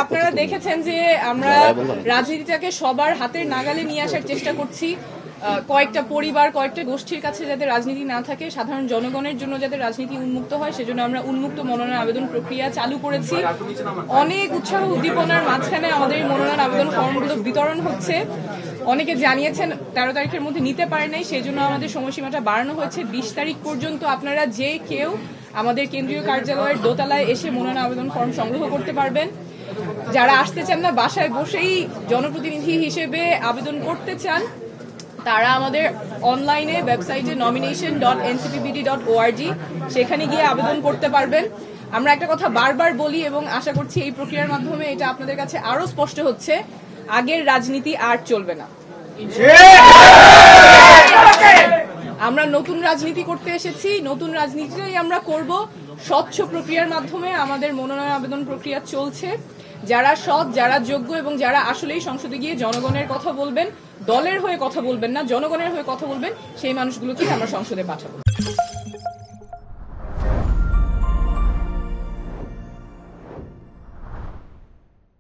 আপনারা দেখেছেন যে আমরা রাজনীতিটাকে সবার হাতের নাগালে নিয়ে আসার চেষ্টা করছি। কয়েকটা পরিবার, কয়েকটা গোষ্ঠীর কাছে যাতে রাজনীতি না থাকে, সাধারণ জনগণের জন্য যাতে রাজনীতি উন্মুক্ত হয়, সেজন্য আমরা উন্মুক্ত মনোনয়ন আবেদন প্রক্রিয়া চালু করেছি। অনেক উৎসাহ উদ্দীপনার মাঝখানে আমাদের এই মনোনয়ন আবেদন ফর্মগুলো বিতরণ হচ্ছে। অনেকে জানিয়েছেন 13 তারিখের মধ্যে নিতে পারে নাই, সেই জন্য আমাদের সময়সীমাটা বাড়ানো হয়েছে 20 তারিখ পর্যন্ত। আপনারা যে কেউ আমাদের কেন্দ্রীয় কার্যালয়ের দোতলায় এসে মনোনয়ন আবেদন ফর্ম সংগ্রহ করতে পারবেন। যারা আসতে চান না, বাসায় বসেই জনপ্রতিনিধি হিসেবে আবেদন করতে চান, তারা আমাদের অনলাইনে ওয়েবসাইটে nomination.ncppd.org সেখানে গিয়ে আবেদন করতে পারবেন। আমরা একটা কথা বারবার বলি এবং আশা করছি এই প্রক্রিয়ার মাধ্যমে এটা আপনাদের কাছে আরো স্পষ্ট হচ্ছে, আগের রাজনীতি আর চলবে না। আমরা নতুন রাজনীতি করতে এসেছি, নতুন রাজনীতিটাই আমরা করব। স্বচ্ছ প্রক্রিয়ার মাধ্যমে আমাদের মনোনয়ন আবেদন প্রক্রিয়া চলছে। যারা সৎ, যারা যোগ্য এবং যারা আসলেই সংসদে গিয়ে জনগণের কথা বলবেন, দলের হয়ে কথা বলবেন না, জনগণের হয়ে কথা বলবেন, সেই মানুষগুলোকে আমরা সংসদে পাঠাবো।